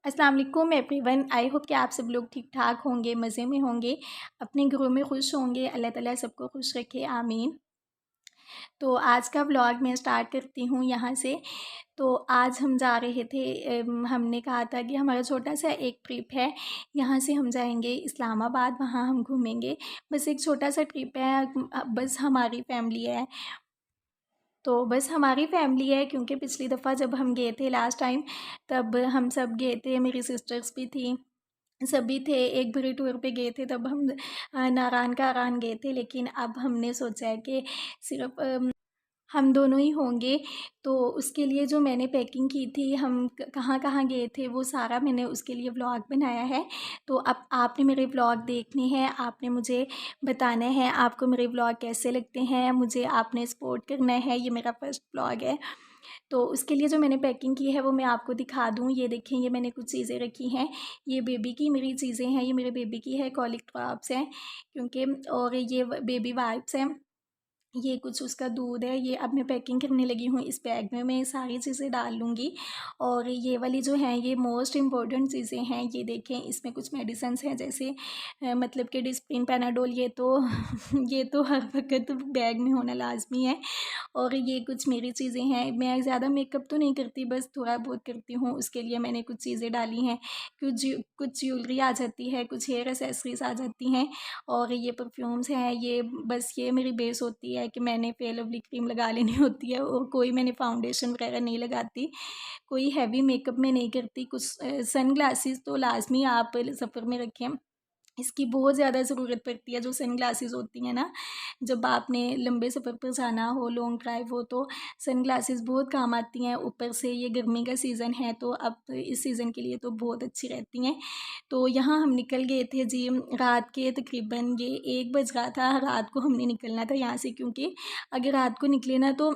अस्सलाम वालेकुम everyone. I hope कि आप सब लोग ठीक ठाक होंगे, मज़े में होंगे, अपने घरों में खुश होंगे। अल्लाह ताला सबको खुश रखे, आमीन। तो आज का व्लॉग मैं स्टार्ट करती हूँ यहाँ से। तो आज हम जा रहे थे, हमने कहा था कि हमारा छोटा सा एक ट्रिप है। यहाँ से हम जाएंगे इस्लामाबाद, वहाँ हम घूमेंगे। बस एक छोटा सा ट्रिप है, बस हमारी फैमिली है। तो बस हमारी फैमिली है क्योंकि पिछली दफ़ा जब हम गए थे लास्ट टाइम, तब हम सब गए थे, मेरी सिस्टर्स भी थी, सभी थे, एक बड़े टूर पे गए थे। तब हम नारायण कारायण गए थे, लेकिन अब हमने सोचा है कि सिर्फ हम दोनों ही होंगे। तो उसके लिए जो मैंने पैकिंग की थी, हम कहाँ कहाँ गए थे, वो सारा मैंने उसके लिए व्लॉग बनाया है। तो अब आपने मेरे व्लॉग देखने हैं, आपने मुझे बताना है आपको मेरे व्लॉग कैसे लगते हैं, मुझे आपने सपोर्ट करना है। ये मेरा फर्स्ट व्लॉग है। तो उसके लिए जो मैंने पैकिंग की है वो मैं आपको दिखा दूँ। ये देखें, ये मैंने कुछ चीज़ें रखी हैं। ये बेबी की मेरी चीज़ें हैं, ये मेरे बेबी की है, कॉलिक ड्रॉप्स हैं क्योंकि, और ये बेबी वाइप्स हैं, ये कुछ उसका दूध है। ये अब मैं पैकिंग करने लगी हूँ। इस बैग में मैं सारी चीज़ें डाल लूँगी। और ये वाली जो हैं, ये मोस्ट इम्पॉर्टेंट चीज़ें हैं। ये देखें, इसमें कुछ मेडिसिन्स हैं, जैसे मतलब कि डिस्प्रिन, पैनाडोल। ये तो ये तो हर वक्त बैग में होना लाजमी है। और ये कुछ मेरी चीज़ें हैं। मैं ज़्यादा मेकअप तो नहीं करती, बस थोड़ा बहुत करती हूँ, उसके लिए मैंने कुछ चीज़ें डाली हैं। कुछ ज्वेलरी आ जाती है, कुछ हेयर एक्सेसरीज आ जाती हैं, और ये परफ्यूम्स हैं। ये बस ये मेरी बेस होती है कि मैंने फेयर लवली क्रीम लगा लेनी होती है, और कोई मैंने फाउंडेशन वगैरह नहीं लगाती, कोई हैवी मेकअप में नहीं करती। कुछ सन ग्लासेस तो लाजमी आप सफ़र में रखें, इसकी बहुत ज़्यादा ज़रूरत पड़ती है। जो सन ग्लासेस होती हैं ना, जब आपने लंबे सफ़र पर जाना हो, लॉन्ग ड्राइव हो, तो सन ग्लासेस बहुत काम आती हैं। ऊपर से ये गर्मी का सीज़न है, तो अब इस सीज़न के लिए तो बहुत अच्छी रहती हैं। तो यहाँ हम निकल गए थे जी, रात के तकरीबन ये 1 बज रहा था। रात को हमने निकलना था यहाँ से, क्योंकि अगर रात को निकले ना तो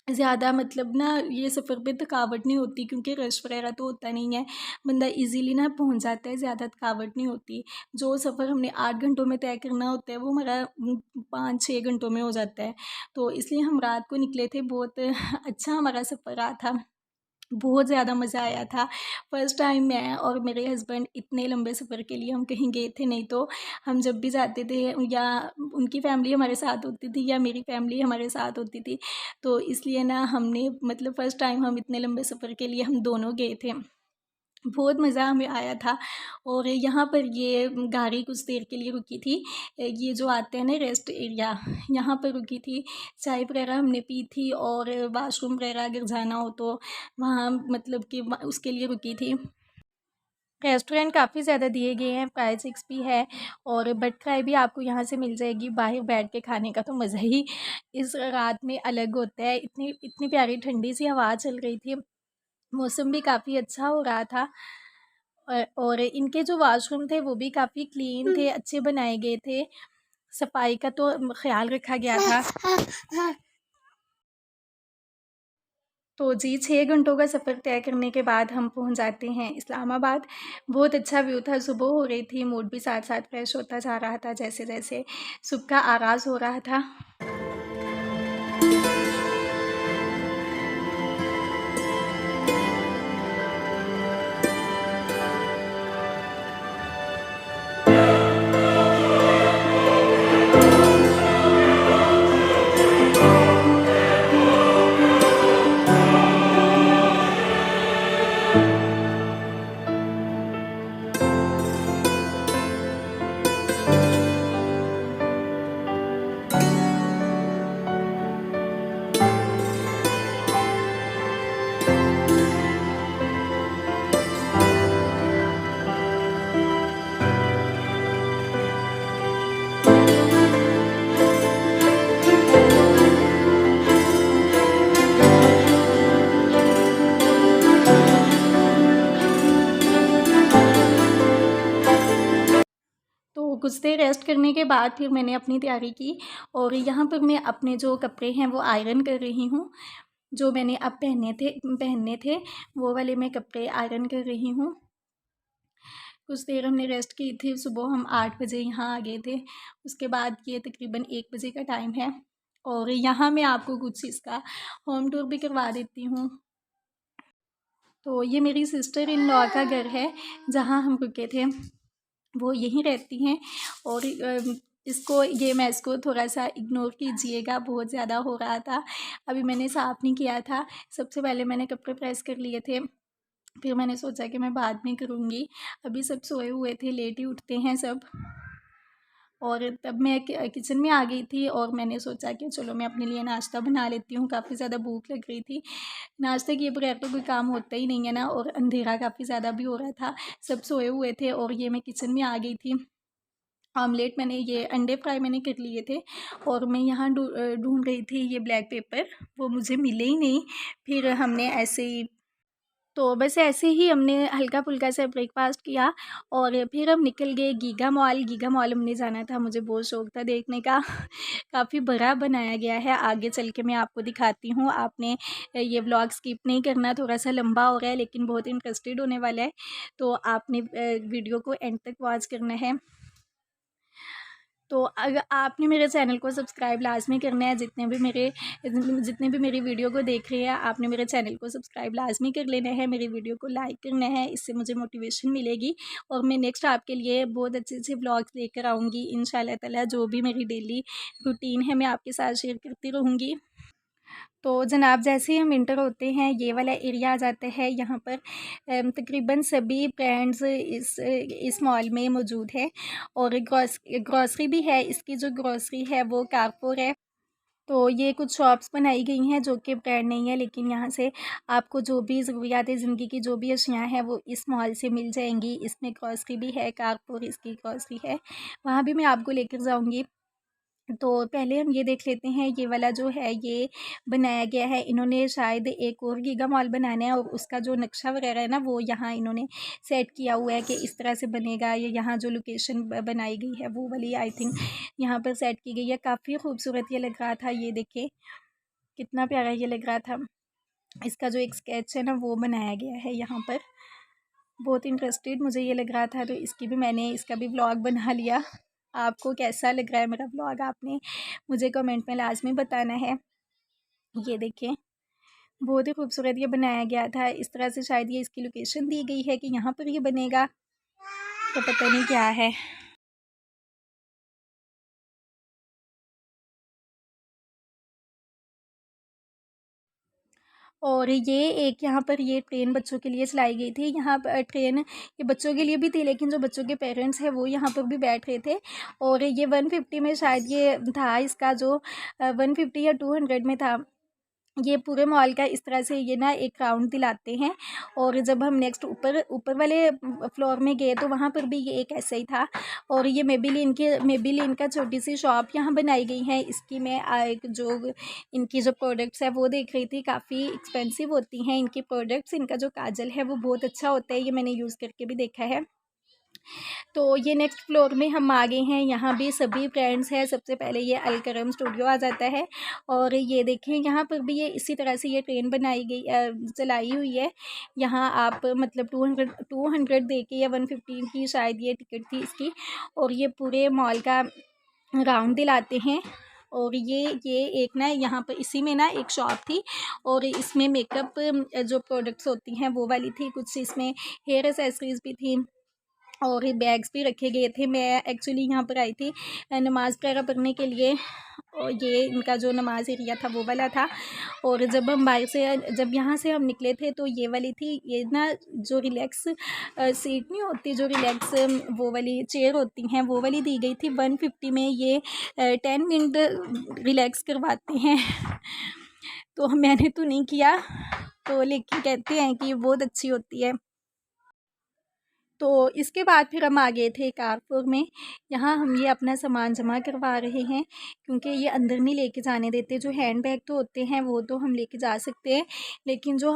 ज़्यादा मतलब ना ये सफ़र पे थकावट नहीं होती, क्योंकि रश वगैरह तो होता नहीं है, बंदा इजीली ना पहुंच जाता है, ज़्यादा थकावट नहीं होती। जो सफ़र हमने 8 घंटों में तय करना होता है, वो हमारा 5-6 घंटों में हो जाता है। तो इसलिए हम रात को निकले थे। बहुत अच्छा हमारा सफ़र रहा था, बहुत ज़्यादा मज़ा आया था। फ़र्स्ट टाइम मैं और मेरे हस्बैंड इतने लंबे सफ़र के लिए हम कहीं गए थे। नहीं तो हम जब भी जाते थे, या उनकी फ़ैमिली हमारे साथ होती थी, या मेरी फ़ैमिली हमारे साथ होती थी, तो इसलिए ना हमने मतलब फ़र्स्ट टाइम हम इतने लंबे सफ़र के लिए हम दोनों गए थे। बहुत मज़ा हमें आया था। और यहाँ पर ये गाड़ी कुछ देर के लिए रुकी थी। ये जो आते हैं ना रेस्ट एरिया, यहाँ पर रुकी थी। चाय वगैरह हमने पी थी, और वाशरूम वगैरह अगर जाना हो तो वहाँ मतलब कि उसके लिए रुकी थी। रेस्टोरेंट काफ़ी ज़्यादा दिए गए हैं, फ्राई चिक्स भी है, और बट फ्राई भी आपको यहाँ से मिल जाएगी। बाहर बैठ के खाने का तो मज़ा ही इस रात में अलग होता है। इतनी इतनी प्यारी ठंडी सी हवा चल रही थी, मौसम भी काफ़ी अच्छा हो रहा था। और इनके जो वॉशरूम थे वो भी काफ़ी क्लीन थे, अच्छे बनाए गए थे, सफाई का तो ख़्याल रखा गया था। तो जी, 6 घंटों का सफ़र तय करने के बाद हम पहुंच जाते हैं इस्लामाबाद। बहुत अच्छा व्यू था, सुबह हो रही थी, मूड भी साथ-साथ फ्रेश होता जा रहा था जैसे-जैसे सुबह का आगाज़ हो रहा था। तो कुछ देर रेस्ट करने के बाद फिर मैंने अपनी तैयारी की, और यहाँ पर मैं अपने जो कपड़े हैं वो आयरन कर रही हूँ। जो मैंने अब पहनने थे वो वाले मैं कपड़े आयरन कर रही हूँ। कुछ देर हमने रेस्ट की थी, सुबह हम 8 बजे यहाँ आ गए थे। उसके बाद ये तकरीबन 1 बजे का टाइम है, और यहाँ मैं आपको कुछ इसका होम टूर भी करवा देती हूँ। तो ये मेरी सिस्टर इन लॉ का घर है जहाँ हम रुके थे, वो यहीं रहती हैं। और इसको थोड़ा सा इग्नोर कीजिएगा, बहुत ज़्यादा हो रहा था। अभी मैंने साफ़ नहीं किया था, सबसे पहले मैंने कपड़े प्रेस कर लिए थे, फिर मैंने सोचा कि मैं बाद में करूँगी। अभी सब सोए हुए थे, लेट ही उठते हैं सब। और तब मैं किचन में आ गई थी और मैंने सोचा कि चलो मैं अपने लिए नाश्ता बना लेती हूँ, काफ़ी ज़्यादा भूख लग रही थी। नाश्ते किए बगैर तो कोई काम होता ही नहीं है ना, और अंधेरा काफ़ी ज़्यादा भी हो रहा था, सब सोए हुए थे और ये मैं किचन में आ गई थी। ऑमलेट मैंने ये अंडे फ्राई मैंने कर लिए थे और मैं यहाँ ढूंढ रही थी ये ब्लैक पेपर, वो मुझे मिले ही नहीं। फिर हमने ऐसे ही तो बस ऐसे ही हमने हल्का-फुल्का सा ब्रेकफ़ास्ट किया और फिर हम निकल गए गीगा मॉल। गीगा मॉल हमने जाना था, मुझे बहुत शौक था देखने का। काफ़ी बड़ा बनाया गया है, आगे चल के मैं आपको दिखाती हूँ। आपने ये व्लॉग स्किप नहीं करना, थोड़ा-सा लंबा हो रहा है लेकिन बहुत इंटरेस्टेड होने वाला है, तो आपने वीडियो को एंड तक वॉच करना है। तो अगर आपने मेरे चैनल को सब्सक्राइब लाज़मी करना है, जितने भी मेरी वीडियो को देख रहे हैं, आपने मेरे चैनल को सब्सक्राइब लाज़मी कर लेना है, मेरी वीडियो को लाइक करना है, इससे मुझे मोटिवेशन मिलेगी और मैं नेक्स्ट आपके लिए बहुत अच्छे व्लॉग्स लेकर आऊँगी इंशाल्लाह ताला। जो भी मेरी डेली रूटीन है मैं आपके साथ शेयर करती रहूँगी। तो जनाब, जैसे ही हम इंटर होते हैं ये वाला एरिया आ जाता है, यहाँ पर तकरीबन सभी ब्रांड्स इस मॉल में मौजूद है और ग्रॉसरी भी है। इसकी जो ग्रॉसरी है वो कारफोर है। तो ये कुछ शॉप्स बनाई गई हैं जो कि ब्रांड नहीं है, लेकिन यहाँ से आपको जो भी ज़रूरियात ज़िंदगी की जो भी अशियाँ हैं वो इस मॉल से मिल जाएंगी। इसमें ग्रॉसरी भी है, कारफोर इसकी ग्रॉसरी है, वहाँ भी मैं आपको लेकर जाऊँगी। तो पहले हम ये देख लेते हैं, ये वाला जो है ये बनाया गया है, इन्होंने शायद एक और गीगा मॉल बनाना है और उसका जो नक्शा वगैरह है ना वो यहाँ इन्होंने सेट किया हुआ है कि इस तरह से बनेगा। ये यहाँ जो लोकेशन बनाई गई है वो वाली आई थिंक यहाँ पर सेट की गई है। काफ़ी खूबसूरत ये लग रहा था, ये देखिए कितना प्यारा ये लग रहा था। इसका जो एक स्केच है ना वो बनाया गया है यहाँ पर, बहुत इंटरेस्टेड मुझे ये लग रहा था, तो इसका भी व्लॉग बना लिया। आपको कैसा लग रहा है मेरा व्लॉग, आपने मुझे कमेंट में लाजमी बताना है। ये देखिए बहुत ही खूबसूरत ये बनाया गया था, इस तरह से शायद ये इसकी लोकेशन दी गई है कि यहाँ पर ये बनेगा, तो पता नहीं क्या है। और ये एक यहाँ पर ये ट्रेन बच्चों के लिए चलाई गई थी। यहाँ पर ट्रेन ये बच्चों के लिए भी थी, लेकिन जो बच्चों के पेरेंट्स हैं वो यहाँ पर भी बैठ रहे थे। और ये 150 में शायद ये था, इसका जो 150 या 200 में था। ये पूरे मॉल का इस तरह से ये ना एक राउंड दिलाते हैं। और जब हम नेक्स्ट ऊपर ऊपर वाले फ्लोर में गए तो वहाँ पर भी ये एक ऐसा ही था। और ये मेबिलिन का छोटी सी शॉप यहाँ बनाई गई है। इसकी मैं जो इनकी जो प्रोडक्ट्स है वो देख रही थी, काफ़ी एक्सपेंसिव होती हैं इनकी प्रोडक्ट्स। इनका जो काजल है वो बहुत अच्छा होता है, ये मैंने यूज़ करके भी देखा है। तो ये नेक्स्ट फ्लोर में हम आ गए हैं, यहाँ भी सभी ब्रांड्स हैं। सबसे पहले ये अलकरम स्टूडियो आ जाता है और ये देखें यहाँ पर भी ये इसी तरह से ये ट्रेन बनाई गई चलाई हुई है। यहाँ आप मतलब 200 दे के या 150 की शायद ये टिकट थी इसकी, और ये पूरे मॉल का राउंड दिलाते हैं। और ये एक ना यहाँ पर इसी में ना एक शॉप थी और इसमें मेकअप जो प्रोडक्ट्स होती हैं वो वाली थी, कुछ इसमें हेयर एसेसरीज़ भी थी और ये बैग्स भी रखे गए थे। मैं एक्चुअली यहाँ पर आई थी नमाज़ वगैरह पढ़ने के लिए, और ये इनका जो नमाज एरिया था वो वाला था। और जब यहाँ से हम निकले थे तो ये वाली थी, ये ना जो रिलैक्स सीट नहीं होती, जो रिलैक्स वो वाली चेयर होती हैं वो वाली दी गई थी। 150 में ये 10 मिनट रिलैक्स करवाते हैं। तो मैंने तो नहीं किया, तो लेकिन कहते हैं कि ये बहुत अच्छी होती है। तो इसके बाद फिर हम आ गए थे कारपुर में। यहाँ हम ये अपना सामान जमा करवा रहे हैं, क्योंकि ये अंदर नहीं लेके जाने देते। जो हैंड बैग तो होते हैं वो तो हम लेके जा सकते हैं, लेकिन जो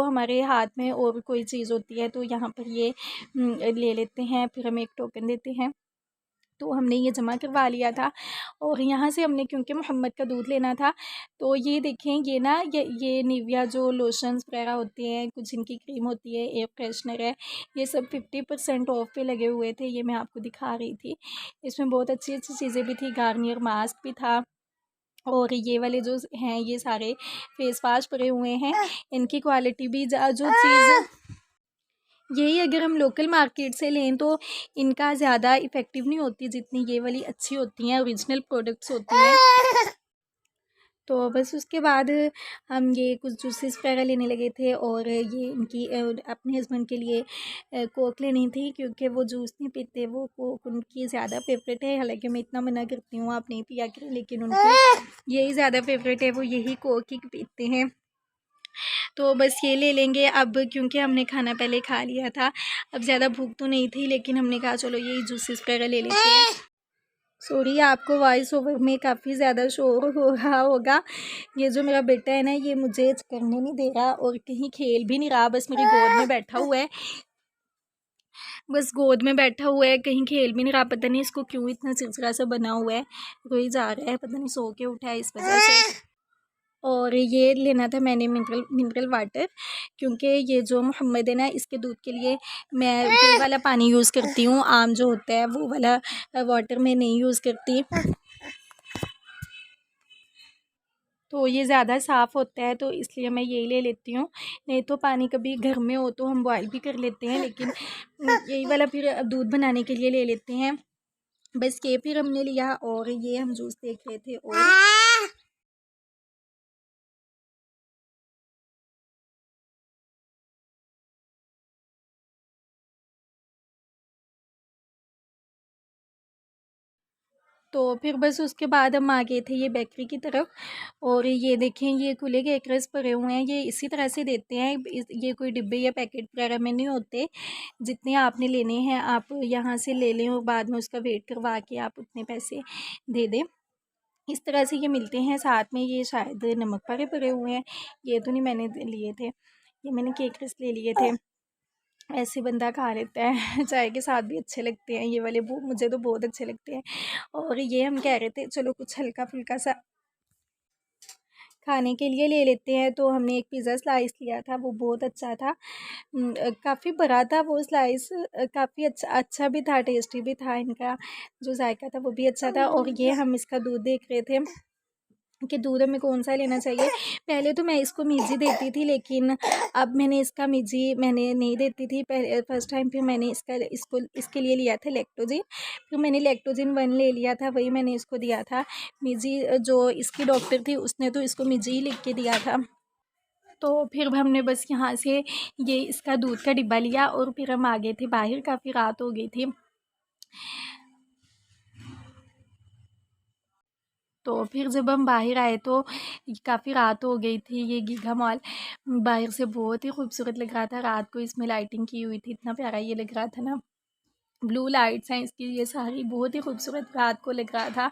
हमारे हाथ में और कोई चीज़ होती है तो यहाँ पर ये ले लेते हैं, फिर हमें एक टोकन देते हैं। तो हमने ये जमा करवा लिया था। और यहाँ से हमने, क्योंकि मोहम्मद का दूध लेना था, तो ये देखें ये ना ये निविया जो लोशंस वगैरह होते हैं, कुछ इनकी क्रीम होती है, एयर फ्रेशनर है, ये सब 50% ऑफ पे लगे हुए थे। ये मैं आपको दिखा रही थी, इसमें बहुत अच्छी अच्छी चीज़ें भी थी, गार्नियर मास्क भी था। और ये वाले जो हैं ये सारे फेस वाश पड़े हुए हैं, इनकी क्वालिटी भी जो चीज़ यही अगर हम लोकल मार्केट से लें तो इनका ज़्यादा इफ़ेक्टिव नहीं होती जितनी ये वाली अच्छी होती हैं, ओरिजिनल प्रोडक्ट्स होती हैं। तो बस उसके बाद हम ये कुछ जूसेस वगैरह लेने लगे थे और ये इनकी अपने हस्बैंड के लिए कोक लेनी थी क्योंकि वो जूस नहीं पीते, वो कोक उनकी ज़्यादा फेवरेट है। हालांकि मैं इतना मना करती हूँ आप नहीं पिया करें, लेकिन उनकी यही ज़्यादा फेवरेट है, वो यही कोक ही पीते हैं। तो बस ये ले लेंगे अब, क्योंकि हमने खाना पहले खा लिया था। अब ज़्यादा भूख तो नहीं थी, लेकिन हमने कहा चलो यही जूसेस वगैरह ले लेते हैं। सॉरी, आपको वॉइस ओवर में काफ़ी ज़्यादा शोर हो रहा होगा। ये जो मेरा बेटा है ना, ये मुझे करने नहीं दे रहा और कहीं खेल भी नहीं रहा, बस मेरी गोद में बैठा हुआ है। कहीं खेल भी नहीं रहा। पता नहीं इसको क्यों इतना चिड़चिड़ा सा बना हुआ है, रोई जा रहा है, पता नहीं सो के उठा है इस वजह से। और ये लेना था मैंने मिनरल वाटर, क्योंकि ये जो मोहम्मद है ना, इसके दूध के लिए मैं ये वाला पानी यूज़ करती हूँ, आम जो होता है वो वाला वाटर मैं नहीं यूज़ करती। तो ये ज़्यादा साफ़ होता है, तो इसलिए मैं यही ले लेती हूँ। नहीं तो पानी कभी घर में हो तो हम बॉयल भी कर लेते हैं, लेकिन यही वाला फिर दूध बनाने के लिए ले लेते हैं। बस ये फिर हमने लिया और ये हम जूस देख रहे थे। और तो फिर बस उसके बाद हम आ गए थे ये बेकरी की तरफ। और ये देखें, ये खुले केक रस पड़े हुए हैं, ये इसी तरह से देते हैं। ये कोई डिब्बे या पैकेट वगैरह में नहीं होते। जितने आपने लेने हैं आप यहाँ से ले लें और बाद में उसका वेट करवा के आप उतने पैसे दे दें। इस तरह से ये मिलते हैं। साथ में ये शायद नमक पारे पड़े हुए हैं, ये तो नहीं मैंने लिए थे, ये मैंने केक रस ले लिए थे। ऐसे बंदा खा लेता है चाय के साथ भी अच्छे लगते हैं ये वाले, वो मुझे तो बहुत अच्छे लगते हैं। और ये हम कह रहे थे चलो कुछ हल्का फुल्का सा खाने के लिए ले लेते हैं। तो हमने एक पिज़्ज़ा स्लाइस लिया था, वो बहुत अच्छा था। काफ़ी बड़ा था वो स्लाइस, काफ़ी अच्छा भी था, टेस्टी भी था। इनका जो जायका था वो भी अच्छा था। और ये हम इसका दूध देख रहे थे कि दूध हमें कौन सा लेना चाहिए। पहले तो मैं इसको मिर्ची देती थी, लेकिन अब मैंने इसका मिर्ची मैंने नहीं देती थी पहले फर्स्ट टाइम। फिर मैंने इसके लिए लिया था लैक्टोजिन, फिर मैंने लैक्टोजिन 1 ले लिया था, वही मैंने इसको दिया था। मिर्ची जो इसकी डॉक्टर थी उसने तो इसको मिर्ची ही लिख के दिया था। तो फिर हमने बस यहाँ से ये इसका दूध का डिब्बा लिया और फिर हम आ गए थे बाहर, काफ़ी रात हो गई थी। तो फिर जब हम बाहर आए तो काफ़ी रात हो गई थी। ये गीगा मॉल बाहर से बहुत ही खूबसूरत लग रहा था, रात को इसमें लाइटिंग की हुई थी, इतना प्यारा ये लग रहा था ना। ब्लू लाइट्स हैं इसकी, ये सारी बहुत ही खूबसूरत रात को लग रहा था।